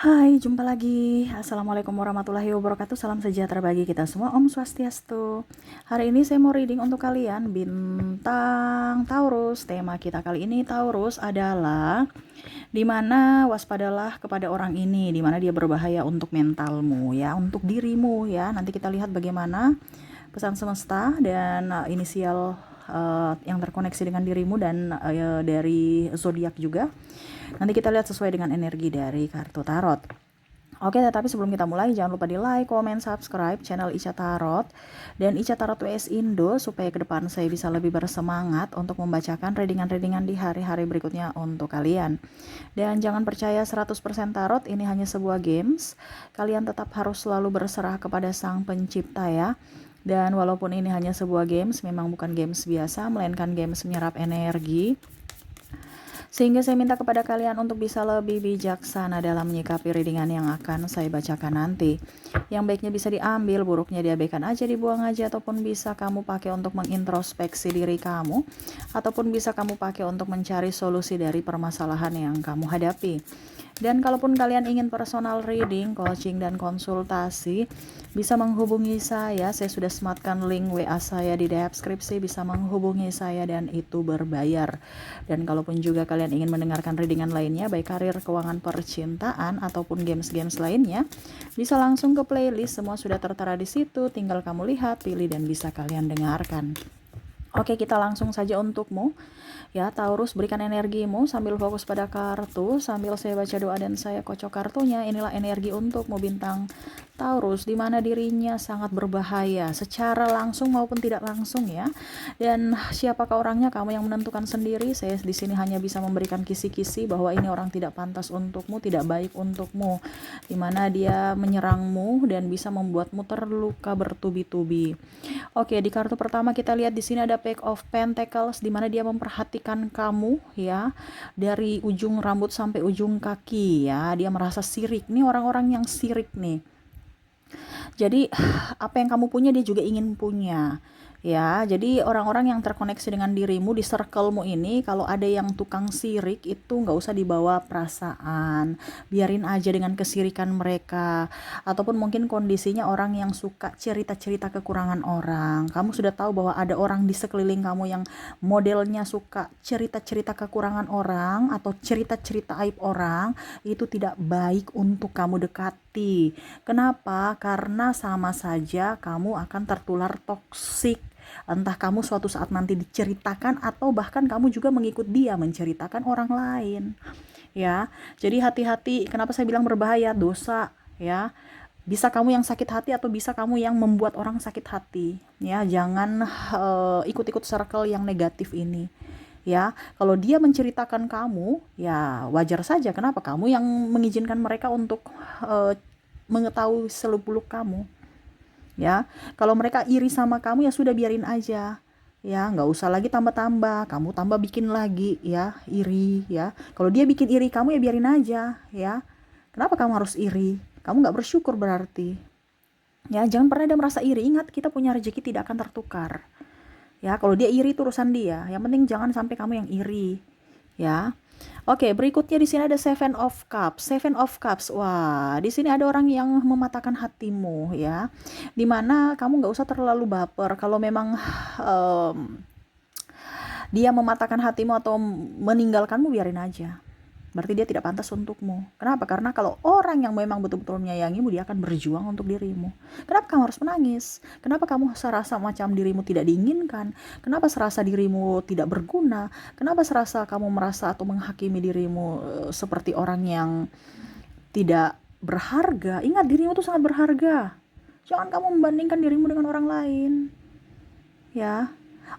Hai, jumpa lagi. Assalamualaikum warahmatullahi wabarakatuh. Salam sejahtera bagi kita semua. Om Swastiastu. Hari ini saya mau reading untuk kalian bintang Taurus. Tema kita kali ini Taurus adalah dimana waspadalah kepada orang ini, dimana dia berbahaya untuk mentalmu ya, untuk dirimu ya. Nanti kita lihat bagaimana pesan semesta dan inisial yang terkoneksi dengan dirimu dan dari zodiak juga. Nanti kita lihat sesuai dengan energi dari kartu tarot. Oke, tetapi sebelum kita mulai, jangan lupa di like, comment, subscribe channel Ica Tarot dan Ica Tarot WS Indo supaya ke depan saya bisa lebih bersemangat untuk membacakan readingan-readingan di hari-hari berikutnya untuk kalian. Dan jangan percaya 100% tarot, ini hanya sebuah games. Kalian tetap harus selalu berserah kepada Sang Pencipta ya. Dan walaupun ini hanya sebuah games, memang bukan games biasa, melainkan games menyerap energi. Sehingga saya minta kepada kalian untuk bisa lebih bijaksana dalam menyikapi readingan yang akan saya bacakan nanti. Yang baiknya bisa diambil, buruknya diabaikan aja, dibuang aja, ataupun bisa kamu pakai untuk mengintrospeksi diri kamu, ataupun bisa kamu pakai untuk mencari solusi dari permasalahan yang kamu hadapi. Dan kalaupun kalian ingin personal reading, coaching, dan konsultasi, bisa menghubungi saya. Saya sudah sematkan link WA saya di deskripsi, bisa menghubungi saya dan itu berbayar. Dan kalaupun juga kalian ingin mendengarkan readingan lainnya, baik karir, keuangan, percintaan, ataupun games-games lainnya, bisa langsung ke playlist, semua sudah tertera di situ, tinggal kamu lihat, pilih, dan bisa kalian dengarkan. Oke, kita langsung saja untukmu. Ya, Taurus, berikan energimu sambil fokus pada kartu, sambil saya baca doa dan saya kocok kartunya. Inilah energi untukmu bintang Taurus, di mana dirinya sangat berbahaya secara langsung maupun tidak langsung ya. Dan siapakah orangnya, kamu yang menentukan sendiri. Saya di sini hanya bisa memberikan kisi-kisi bahwa ini orang tidak pantas untukmu, tidak baik untukmu, di mana dia menyerangmu dan bisa membuatmu terluka bertubi-tubi. Oke, di kartu pertama kita lihat di sini ada Page of Pentacles, di mana dia memperhatikan kamu ya, dari ujung rambut sampai ujung kaki ya. Dia merasa sirik. Nih orang-orang yang sirik nih. Jadi apa yang kamu punya dia juga ingin punya. Ya, jadi orang-orang yang terkoneksi dengan dirimu di circlemu ini, kalau ada yang tukang sirik itu nggak usah dibawa perasaan, biarin aja dengan kesirikan mereka. Ataupun mungkin kondisinya orang yang suka cerita-cerita kekurangan orang. Kamu sudah tahu bahwa ada orang di sekeliling kamu yang modelnya suka cerita-cerita kekurangan orang atau cerita-cerita aib orang, itu tidak baik untuk kamu dekati. Kenapa? Karena sama saja kamu akan tertular toksik. Entah kamu suatu saat nanti diceritakan atau bahkan kamu juga mengikut dia menceritakan orang lain. Ya, jadi hati-hati. Kenapa saya bilang berbahaya? Dosa, ya. Bisa kamu yang sakit hati atau bisa kamu yang membuat orang sakit hati. Ya, jangan ikut-ikut circle yang negatif ini. Ya, kalau dia menceritakan kamu, ya wajar saja. Kenapa kamu yang mengizinkan mereka untuk mengetahui seluk-beluk kamu? Ya, kalau mereka iri sama kamu ya sudah biarin aja. Ya, nggak usah lagi tambah-tambah, kamu tambah bikin lagi ya, iri ya. Kalau dia bikin iri kamu ya biarin aja ya. Kenapa kamu harus iri? Kamu nggak bersyukur berarti. Ya, jangan pernah ada merasa iri. Ingat, kita punya rezeki tidak akan tertukar. Ya, kalau dia iri itu urusan dia. Yang penting jangan sampai kamu yang iri. Ya. Oke, berikutnya di sini ada Seven of Cups. Seven of Cups. Wah, di sini ada orang yang mematahkan hatimu ya. Dimana kamu nggak usah terlalu baper. Kalau memang dia mematahkan hatimu atau meninggalkanmu, biarin aja. Berarti dia tidak pantas untukmu. Kenapa? Karena kalau orang yang memang betul-betul menyayangimu, dia akan berjuang untuk dirimu. Kenapa kamu harus menangis? Kenapa kamu serasa macam dirimu tidak diinginkan? Kenapa serasa dirimu tidak berguna? Kenapa serasa kamu merasa atau menghakimi dirimu seperti orang yang tidak berharga? Ingat, dirimu itu sangat berharga. Jangan kamu membandingkan dirimu dengan orang lain. Ya,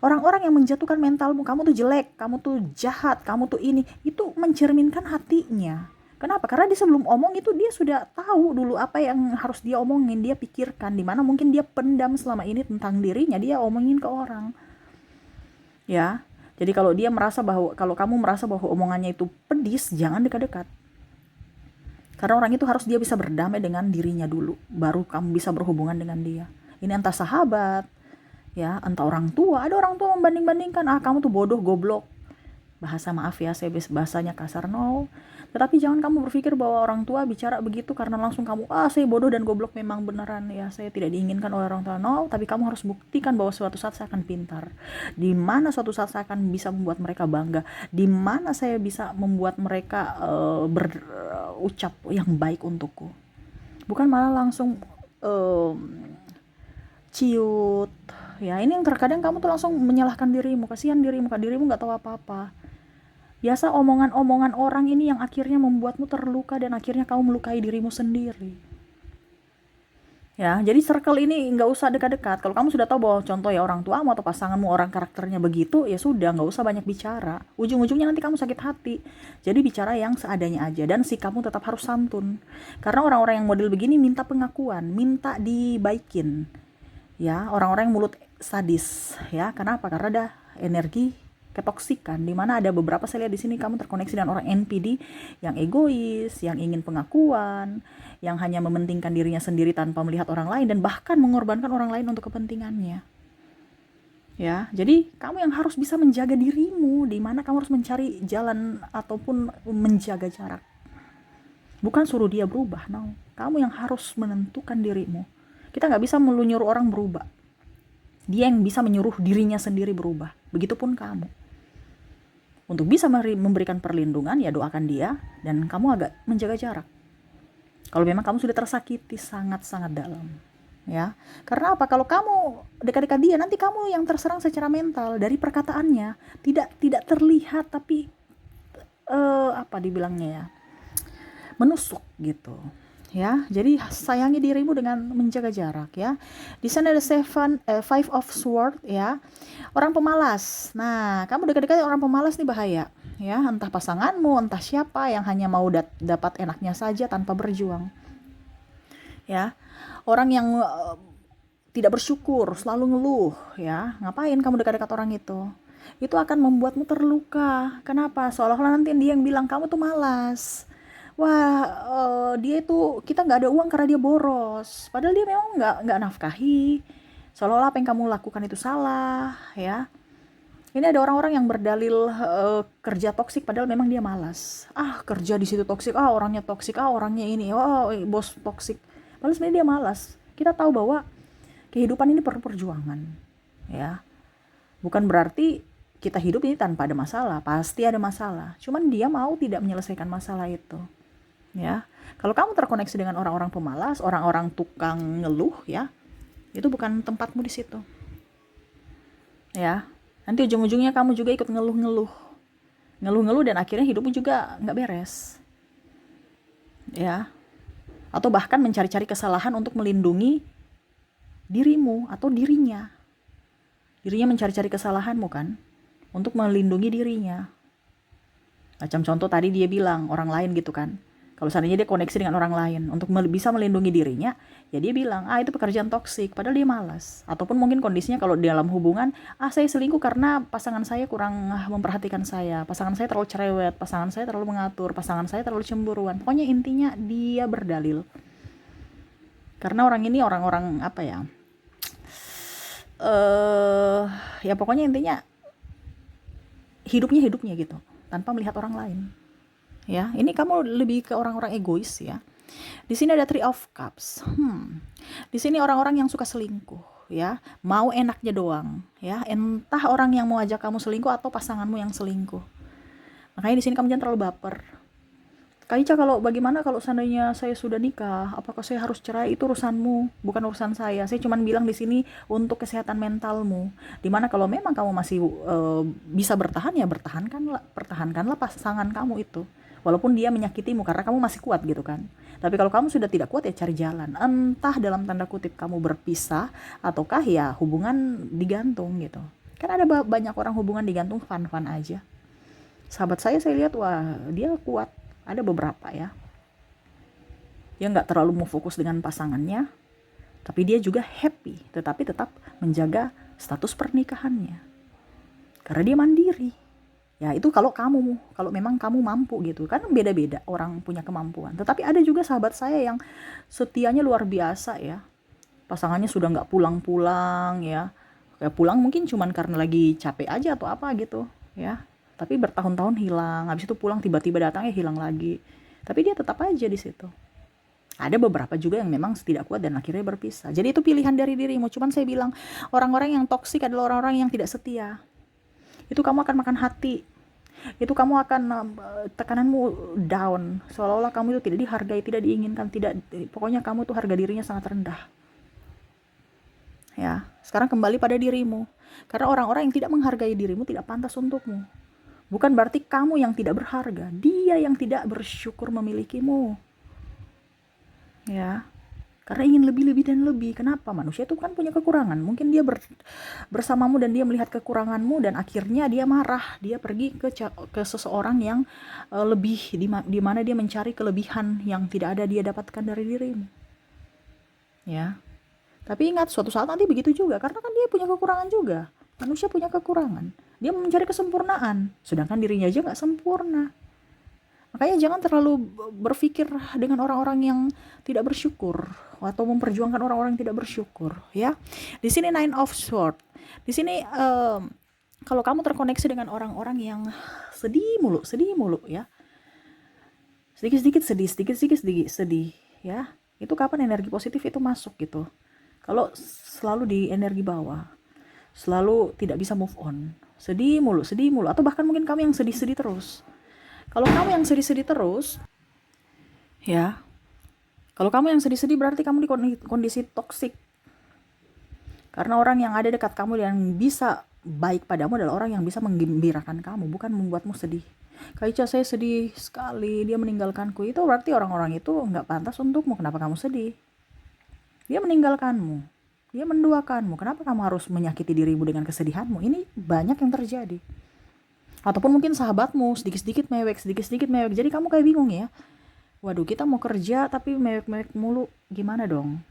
orang-orang yang menjatuhkan mentalmu, kamu tuh jelek, kamu tuh jahat, kamu tuh ini, itu mencerminkan hatinya. Kenapa? Karena dia sebelum omong itu dia sudah tahu dulu apa yang harus dia omongin, dia pikirkan, dimana mungkin dia pendam selama ini tentang dirinya, dia omongin ke orang. Ya, jadi kalau kamu merasa bahwa omongannya itu pedis, jangan dekat-dekat. Karena orang itu harus dia bisa berdamai dengan dirinya dulu, baru kamu bisa berhubungan dengan dia. Ini entah sahabat, ya, entah orang tua. Ada orang tua membanding-bandingkan, kamu tuh bodoh, goblok. Bahasa maaf ya, saya bahasanya kasar, no. Tetapi jangan kamu berpikir bahwa orang tua bicara begitu karena langsung kamu, saya bodoh dan goblok memang beneran ya, saya tidak diinginkan oleh orang tua. No, tapi kamu harus buktikan bahwa suatu saat saya akan pintar. Di mana suatu saat saya akan bisa membuat mereka bangga. Di mana saya bisa membuat mereka berucap yang baik untukku. Bukan malah langsung ciut. Ya, ini yang terkadang kamu tuh langsung menyalahkan dirimu, kasihan dirimu, dirimu nggak tahu apa-apa. Biasa omongan-omongan orang ini yang akhirnya membuatmu terluka dan akhirnya kamu melukai dirimu sendiri. Ya, jadi circle ini nggak usah dekat-dekat. Kalau kamu sudah tahu bahwa contoh ya orang tuamu atau pasanganmu orang karakternya begitu, ya sudah, nggak usah banyak bicara. Ujung-ujungnya nanti kamu sakit hati. Jadi bicara yang seadanya aja dan sikapmu tetap harus santun. Karena orang-orang yang model begini minta pengakuan, minta dibaikin. Ya, orang-orang yang mulut sadis. Ya, kenapa? Karena ada energi ketoksikan, di mana ada beberapa, saya lihat di sini kamu terkoneksi dengan orang NPD yang egois, yang ingin pengakuan, yang hanya mementingkan dirinya sendiri tanpa melihat orang lain dan bahkan mengorbankan orang lain untuk kepentingannya. Ya, jadi kamu yang harus bisa menjaga dirimu, di mana kamu harus mencari jalan ataupun menjaga jarak. Bukan suruh dia berubah, no. Kamu yang harus menentukan dirimu. Kita nggak bisa menyuruh orang berubah. Dia yang bisa menyuruh dirinya sendiri berubah. Begitupun kamu. Untuk bisa memberikan perlindungan, ya doakan dia dan kamu agak menjaga jarak. Kalau memang kamu sudah tersakiti sangat-sangat dalam, ya. Karena apa? Kalau kamu dekat-dekat dia, nanti kamu yang terserang secara mental dari perkataannya, tidak terlihat tapi apa dibilangnya ya? Menusuk gitu. Ya, jadi sayangi dirimu dengan menjaga jarak ya. Di sana ada five of sword ya. Orang pemalas. Nah, kamu dekat-dekat orang pemalas nih bahaya ya. Entah pasanganmu, entah siapa yang hanya mau dapat enaknya saja tanpa berjuang. Ya. Orang yang tidak bersyukur, selalu ngeluh ya. Ngapain kamu dekat-dekat orang itu? Itu akan membuatmu terluka. Kenapa? Seolah-olah nanti dia yang bilang kamu tuh malas. Wah, dia itu, kita nggak ada uang karena dia boros. Padahal dia memang nggak nafkahi. Seolah-olah apa yang kamu lakukan itu salah, ya. Ini ada orang-orang yang berdalil kerja toksik, padahal memang dia malas. Kerja di situ toksik, orangnya toksik, orangnya ini, bos toksik. Padahal sebenarnya dia malas. Kita tahu bahwa kehidupan ini perlu perjuangan, ya. Bukan berarti kita hidup ini tanpa ada masalah, pasti ada masalah. Cuman dia mau tidak menyelesaikan masalah itu. Ya, kalau kamu terkoneksi dengan orang-orang pemalas, orang-orang tukang ngeluh, ya, itu bukan tempatmu di situ. Ya, nanti ujung-ujungnya kamu juga ikut ngeluh-ngeluh dan akhirnya hidupmu juga nggak beres. Ya, atau bahkan mencari-cari kesalahan untuk melindungi dirimu atau dirinya. Dirinya mencari-cari kesalahanmu kan, untuk melindungi dirinya. Macam contoh tadi dia bilang orang lain gitu kan. Kalau seandainya dia koneksi dengan orang lain untuk bisa melindungi dirinya, ya dia bilang, itu pekerjaan toksik, padahal dia malas. Ataupun mungkin kondisinya kalau dalam hubungan, saya selingkuh karena pasangan saya kurang memperhatikan saya, pasangan saya terlalu cerewet, pasangan saya terlalu mengatur, pasangan saya terlalu cemburuan. Pokoknya intinya dia berdalil. Karena orang ini orang-orang apa ya? Ya pokoknya intinya hidupnya gitu, tanpa melihat orang lain. Ya, ini kamu lebih ke orang-orang egois ya. Di sini ada Three of Cups. Di sini orang-orang yang suka selingkuh ya, mau enaknya doang ya. Entah orang yang mau ajak kamu selingkuh atau pasanganmu yang selingkuh. Makanya di sini kamu jangan terlalu baper. Kak Ica, bagaimana kalau seandainya saya sudah nikah, apakah saya harus cerai? Itu urusanmu, bukan urusan saya. Saya cuma bilang di sini untuk kesehatan mentalmu. Dimana kalau memang kamu masih bisa bertahan, ya pertahankanlah pasangan kamu itu. Walaupun dia menyakitimu karena kamu masih kuat gitu kan. Tapi kalau kamu sudah tidak kuat, ya cari jalan. Entah dalam tanda kutip kamu berpisah ataukah ya hubungan digantung gitu. Kan ada banyak orang hubungan digantung fun-fun aja. Sahabat saya lihat, wah dia kuat. Ada beberapa ya. Dia nggak terlalu mau fokus dengan pasangannya, tapi dia juga happy, tetapi tetap menjaga status pernikahannya. Karena dia mandiri. Ya itu kalau memang kamu mampu gitu. Kan beda-beda orang punya kemampuan. Tetapi ada juga sahabat saya yang setianya luar biasa ya. Pasangannya sudah nggak pulang-pulang ya. Kayak pulang mungkin cuman karena lagi capek aja atau apa gitu ya. tapi bertahun-tahun hilang, habis itu pulang tiba-tiba datangnya hilang lagi, tapi dia tetap aja di situ. Ada beberapa juga yang memang tidak kuat dan akhirnya berpisah. Jadi itu pilihan dari dirimu. Cuman saya bilang, orang-orang yang toksik adalah orang-orang yang tidak setia. Itu kamu akan makan hati. Itu kamu akan tekananmu down. Seolah-olah kamu itu tidak dihargai, tidak diinginkan, pokoknya kamu tuh harga dirinya sangat rendah. Ya, sekarang kembali pada dirimu. Karena orang-orang yang tidak menghargai dirimu tidak pantas untukmu. Bukan berarti kamu yang tidak berharga, dia yang tidak bersyukur memilikimu. Ya, karena ingin lebih-lebih dan lebih. Kenapa? Manusia itu kan punya kekurangan. Mungkin dia bersamamu dan dia melihat kekuranganmu dan akhirnya dia marah. Dia pergi ke seseorang yang lebih, di mana dia mencari kelebihan yang tidak ada dia dapatkan dari dirimu. Ya. Tapi ingat, suatu saat nanti begitu juga, karena kan dia punya kekurangan juga. Manusia punya kekurangan. Dia mencari kesempurnaan, sedangkan dirinya aja nggak sempurna. Makanya jangan terlalu berpikir dengan orang-orang yang tidak bersyukur atau memperjuangkan orang-orang yang tidak bersyukur, ya. Di sini Nine of Swords. Di sini kalau kamu terkoneksi dengan orang-orang yang sedih mulu, ya. Sedikit-sedikit sedih, ya. Itu kapan energi positif itu masuk gitu. Kalau selalu di energi bawah, selalu tidak bisa move on, sedih mulu, atau bahkan mungkin kamu yang sedih-sedih terus. Kalau kamu yang sedih-sedih terus, ya, kalau kamu yang sedih-sedih berarti kamu di kondisi toksik. Karena orang yang ada dekat kamu yang bisa baik padamu adalah orang yang bisa menggembirakan kamu, bukan membuatmu sedih. Kaica, saya sedih sekali, dia meninggalkanku. Itu berarti orang-orang itu nggak pantas untukmu. Kenapa kamu sedih? Dia meninggalkanmu, dia menduakanmu. Kenapa kamu harus menyakiti dirimu dengan kesedihanmu? Ini banyak yang terjadi. Ataupun mungkin sahabatmu sedikit-sedikit mewek. Jadi kamu kayak bingung ya. Waduh, kita mau kerja tapi mewek-mewek mulu, gimana dong?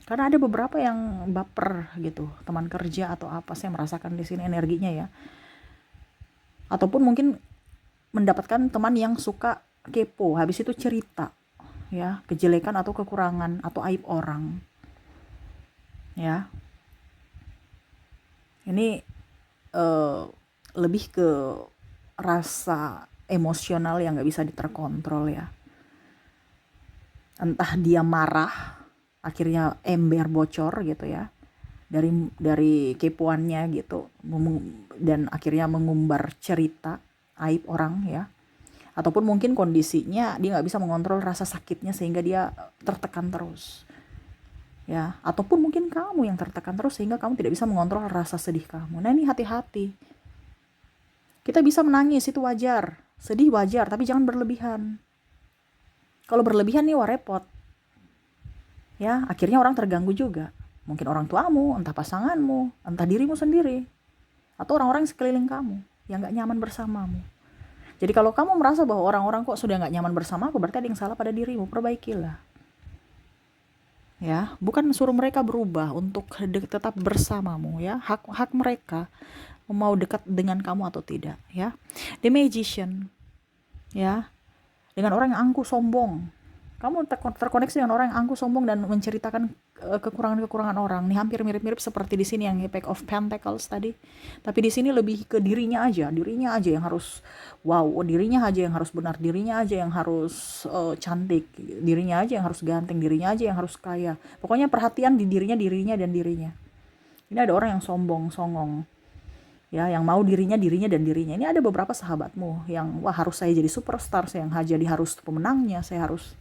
Karena ada beberapa yang baper gitu, teman kerja atau apa, saya merasakan di sini energinya ya. Ataupun mungkin mendapatkan teman yang suka kepo, habis itu cerita ya, kejelekan atau kekurangan atau aib orang. Ya. Ini lebih ke rasa emosional yang gak bisa diterkontrol ya. Entah dia marah, akhirnya ember bocor gitu ya, dari kepoannya gitu, dan akhirnya mengumbar cerita aib orang ya. Ataupun mungkin kondisinya dia gak bisa mengontrol rasa sakitnya sehingga dia tertekan terus ya. Ataupun mungkin kamu yang tertekan terus sehingga kamu tidak bisa mengontrol rasa sedih kamu. Nah, ini hati-hati. Kita bisa menangis, itu wajar. Sedih wajar, tapi jangan berlebihan. Kalau berlebihan nih, wah repot. Ya, akhirnya orang terganggu juga. Mungkin orang tuamu, entah pasanganmu, entah dirimu sendiri. Atau orang-orang sekeliling kamu yang gak nyaman bersamamu. Jadi kalau kamu merasa bahwa orang-orang kok sudah gak nyaman bersama aku, berarti ada yang salah pada dirimu, perbaikilah. Ya, bukan suruh mereka berubah untuk tetap bersamamu ya. Hak mereka mau dekat dengan kamu atau tidak ya. The Magician ya, dengan orang yang angkuh sombong. Kamu terkoneksi dengan orang yang angkuh sombong dan menceritakan kekurangan-kekurangan orang. Nih hampir mirip-mirip seperti di sini yang Page of Pentacles tadi. Tapi di sini lebih ke dirinya aja yang harus wow, dirinya aja yang harus benar, dirinya aja yang harus cantik, dirinya aja yang harus ganteng, dirinya aja yang harus kaya. Pokoknya perhatian di dirinya. Ini ada orang yang sombong, songong. Ya, yang mau dirinya. Ini ada beberapa sahabatmu yang wah harus saya jadi superstar, saya yang jadi harus pemenangnya, saya harus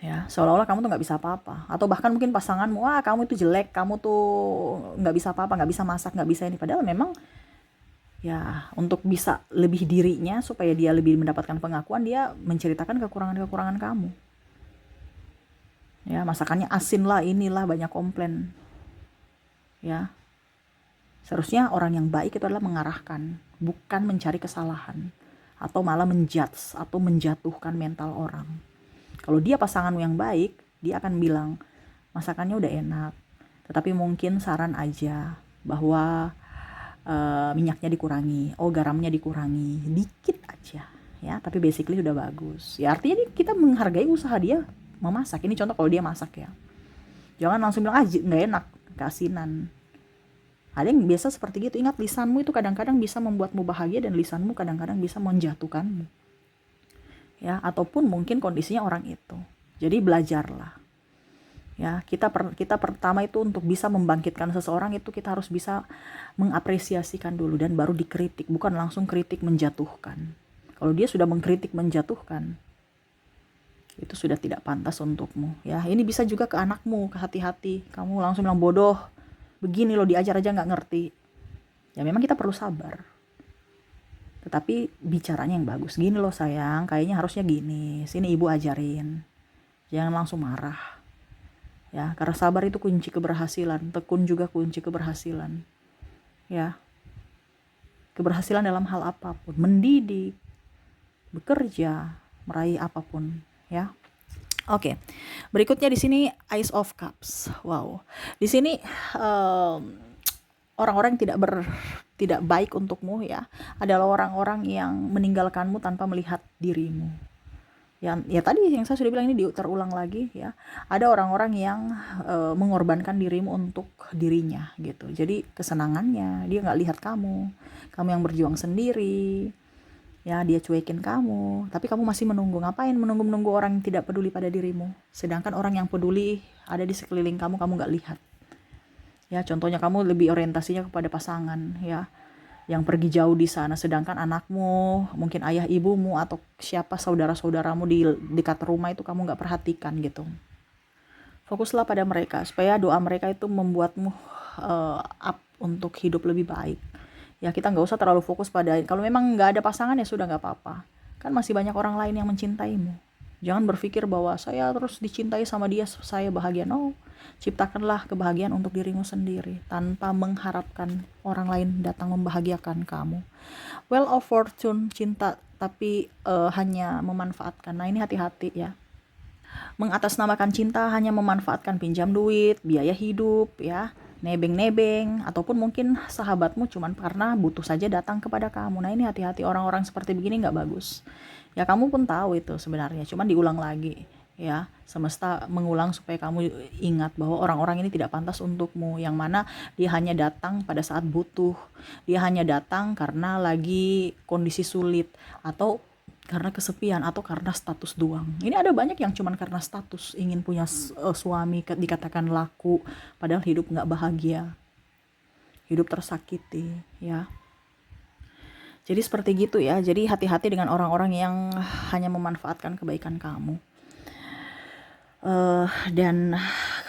ya, seolah-olah kamu tuh nggak bisa apa-apa. Atau bahkan mungkin pasanganmu, wah kamu itu jelek, kamu tuh nggak bisa apa-apa, nggak bisa masak, nggak bisa ini. Padahal memang ya untuk bisa lebih dirinya, supaya dia lebih mendapatkan pengakuan, dia menceritakan kekurangan-kekurangan kamu. Ya, masakannya asin lah, inilah, banyak komplain. Ya, seharusnya orang yang baik itu adalah mengarahkan, bukan mencari kesalahan atau malah menjudge atau menjatuhkan mental orang. Kalau dia pasanganmu yang baik, dia akan bilang masakannya udah enak, tetapi mungkin saran aja bahwa minyaknya dikurangi, garamnya dikurangi dikit aja ya, tapi basically udah bagus ya. Artinya kita menghargai usaha dia memasak. Ini contoh kalau dia masak ya, jangan langsung bilang nggak enak, keasinan Ada yang biasa seperti gitu. Ingat, lisanmu itu kadang-kadang bisa membuatmu bahagia dan lisanmu kadang-kadang bisa menjatuhkanmu. Ya, ataupun mungkin kondisinya orang itu. Jadi belajarlah. Ya, kita pertama itu untuk bisa membangkitkan seseorang itu kita harus bisa mengapresiasikan dulu dan baru dikritik, bukan langsung kritik menjatuhkan. Kalau dia sudah mengkritik menjatuhkan, itu sudah tidak pantas untukmu. Ya, ini bisa juga ke anakmu, ke hati-hati. Kamu langsung bilang bodoh, begini loh, diajar aja nggak ngerti. Ya memang kita perlu sabar. Tetapi bicaranya yang bagus. Gini loh sayang, kayaknya harusnya gini. Sini ibu ajarin. Jangan langsung marah. Ya, karena sabar itu kunci keberhasilan. Tekun juga kunci keberhasilan. Ya, keberhasilan dalam hal apapun. Mendidik, bekerja, meraih apapun. Ya. Oke, berikutnya di sini Ace of Cups. Wow, di sini orang-orang yang tidak baik untukmu ya adalah orang-orang yang meninggalkanmu tanpa melihat dirimu. Ya tadi yang saya sudah bilang ini terulang lagi ya. Ada orang-orang yang mengorbankan dirimu untuk dirinya gitu. Jadi kesenangannya dia nggak lihat kamu yang berjuang sendiri. Ya, dia cuekin kamu, tapi kamu masih menunggu. Ngapain menunggu orang yang tidak peduli pada dirimu? Sedangkan orang yang peduli ada di sekeliling kamu nggak lihat. Ya, contohnya kamu lebih orientasinya kepada pasangan, ya, yang pergi jauh di sana. Sedangkan anakmu, mungkin ayah ibumu, atau siapa saudara-saudaramu di dekat rumah itu kamu nggak perhatikan gitu. Fokuslah pada mereka, supaya doa mereka itu membuatmu up untuk hidup lebih baik. Ya kita nggak usah terlalu fokus pada, kalau memang nggak ada pasangan ya sudah nggak apa-apa, kan masih banyak orang lain yang mencintaimu. Jangan berpikir bahwa saya terus dicintai sama dia saya bahagia. No, ciptakanlah kebahagiaan untuk dirimu sendiri tanpa mengharapkan orang lain datang membahagiakan kamu. Well of fortune, cinta tapi hanya memanfaatkan. Nah ini hati-hati ya, mengatasnamakan cinta hanya memanfaatkan pinjam duit, biaya hidup ya, nebeng-nebeng, ataupun mungkin sahabatmu cuman karena butuh saja datang kepada kamu. Nah ini hati-hati, orang-orang seperti begini nggak bagus. Ya kamu pun tahu itu sebenarnya, cuman diulang lagi. Ya, semesta mengulang supaya kamu ingat bahwa orang-orang ini tidak pantas untukmu, yang mana dia hanya datang pada saat butuh, dia hanya datang karena lagi kondisi sulit, atau karena kesepian, atau karena status doang. Ini ada banyak yang cuman karena status, ingin punya suami, dikatakan laku, padahal hidup nggak bahagia, hidup tersakiti ya. Jadi seperti gitu ya. Jadi hati-hati dengan orang-orang yang hanya memanfaatkan kebaikan kamu. Dan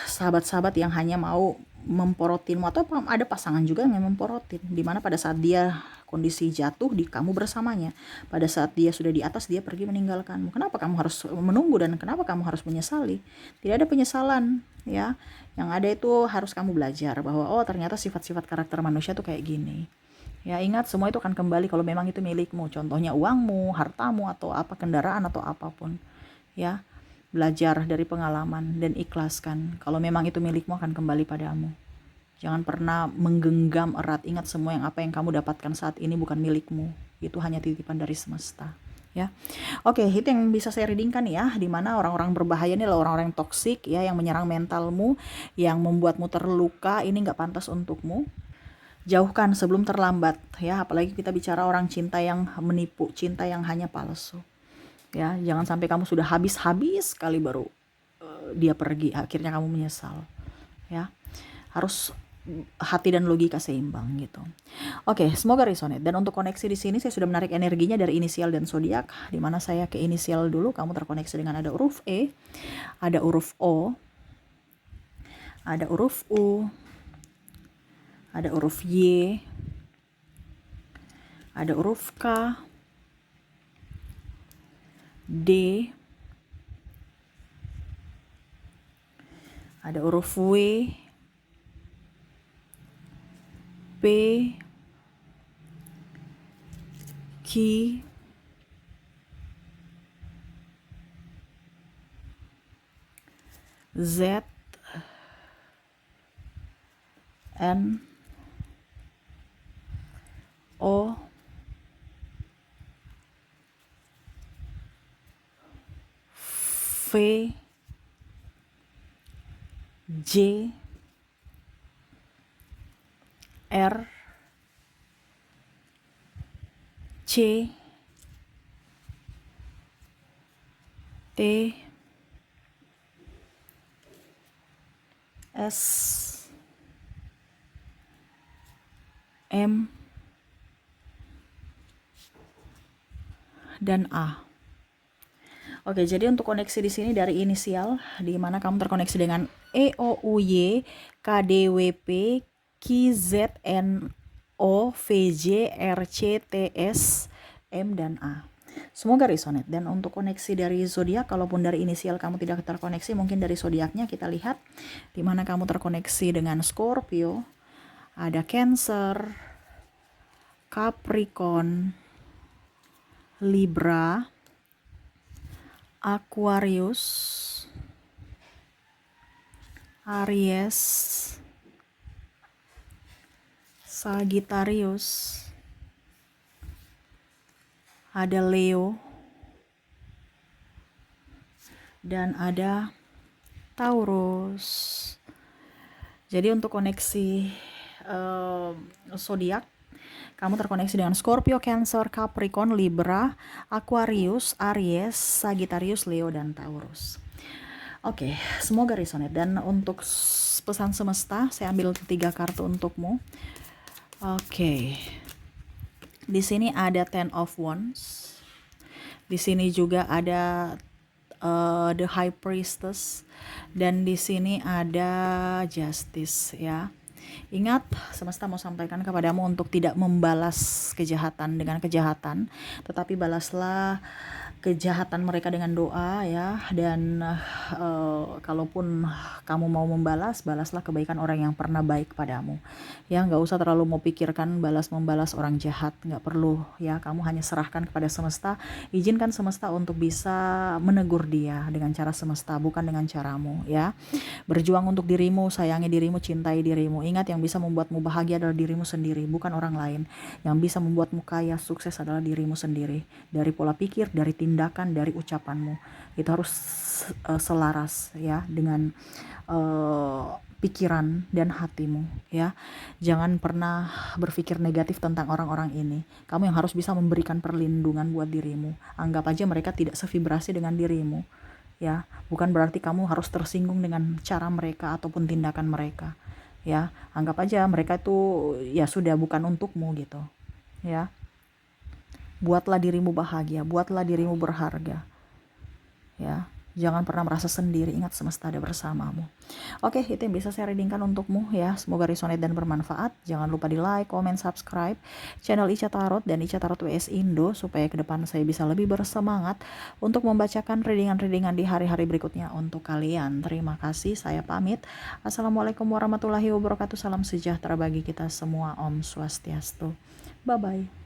sahabat-sahabat yang hanya mau memporotinmu, atau ada pasangan juga yang memporotin, dimana pada saat dia kondisi jatuh di kamu bersamanya, pada saat dia sudah di atas dia pergi meninggalkanmu. Kenapa kamu harus menunggu dan kenapa kamu harus menyesali? Tidak ada penyesalan ya, yang ada itu harus kamu belajar bahwa oh ternyata sifat-sifat karakter manusia tuh kayak gini ya. Ingat, semua itu akan kembali kalau memang itu milikmu, contohnya uangmu, hartamu, atau apa, kendaraan atau apapun ya. Belajar dari pengalaman dan ikhlaskan. Kalau memang itu milikmu akan kembali padamu. Jangan pernah menggenggam erat. Ingat, semua yang apa yang kamu dapatkan saat ini bukan milikmu. Itu hanya titipan dari semesta. Ya, oke, itu yang bisa saya readingkan ya. Dimana orang-orang berbahaya ini adalah orang-orang toksik ya, yang menyerang mentalmu, yang membuatmu terluka. Ini nggak pantas untukmu. Jauhkan sebelum terlambat ya. Apalagi kita bicara orang cinta yang menipu, cinta yang hanya palsu. Ya, jangan sampai kamu sudah habis kali baru dia pergi, akhirnya kamu menyesal. Ya, harus hati dan logika seimbang gitu. Oke, semoga resonate. Dan untuk koneksi di sini saya sudah menarik energinya dari inisial dan zodiak, di mana saya ke inisial dulu. Kamu terkoneksi dengan ada huruf E, ada huruf O, ada huruf U, ada huruf Y, ada huruf K, D, ada huruf W, P, Q, Z, N, O, V, J, R C T S M dan A. Oke, jadi untuk koneksi di sini dari inisial, di mana kamu terkoneksi dengan E, O, U, Y, K, D, W, P, Q, Z, N, O, V, J, R, C, T, S, M, dan A. Semoga resonate. Dan untuk koneksi dari zodiak, kalaupun dari inisial kamu tidak terkoneksi, mungkin dari zodiaknya kita lihat di mana kamu terkoneksi dengan Scorpio, ada Cancer, Capricorn, Libra, Aquarius, Aries, Sagittarius, ada Leo, dan ada Taurus. Jadi untuk koneksi zodiak, kamu terkoneksi dengan Scorpio, Cancer, Capricorn, Libra, Aquarius, Aries, Sagittarius, Leo, dan Taurus. Oke, semoga resonate. Dan untuk pesan semesta, saya ambil 3 kartu untukmu. Oke. Di sini ada Ten of Wands. Di sini juga ada The High Priestess, dan di sini ada Justice ya. Ingat, semesta mau sampaikan kepadamu untuk tidak membalas kejahatan dengan kejahatan, tetapi balaslah kejahatan mereka dengan doa ya. Dan kalaupun kamu mau membalas, balaslah kebaikan orang yang pernah baik padamu ya. Nggak usah terlalu mau pikirkan membalas orang jahat, nggak perlu ya. Kamu hanya serahkan kepada semesta, izinkan semesta untuk bisa menegur dia dengan cara semesta, bukan dengan caramu ya. Berjuang untuk dirimu, sayangi dirimu, cintai dirimu. Ingat, yang bisa membuatmu bahagia adalah dirimu sendiri, bukan orang lain. Yang bisa membuatmu kaya, sukses adalah dirimu sendiri. Dari pola pikir, dari tindakan, dari ucapanmu. Itu harus selaras ya dengan pikiran dan hatimu ya. Jangan pernah berpikir negatif tentang orang-orang ini. Kamu yang harus bisa memberikan perlindungan buat dirimu. Anggap aja mereka tidak sevibrasi dengan dirimu ya. Bukan berarti kamu harus tersinggung dengan cara mereka ataupun tindakan mereka ya. Anggap aja mereka itu ya sudah bukan untukmu gitu ya. Buatlah dirimu bahagia, buatlah dirimu berharga ya. Jangan pernah merasa sendiri, ingat semesta ada bersamamu. Oke, itu yang bisa saya readingkan untukmu ya. Semoga resonate dan bermanfaat. Jangan lupa di like, comment, subscribe channel Ica Tarot dan Ica Tarot WS Indo, supaya ke depan saya bisa lebih bersemangat untuk membacakan readingan-readingan di hari-hari berikutnya untuk kalian. Terima kasih, saya pamit. Assalamualaikum warahmatullahi wabarakatuh. Salam sejahtera bagi kita semua. Om Swastiastu. Bye-bye.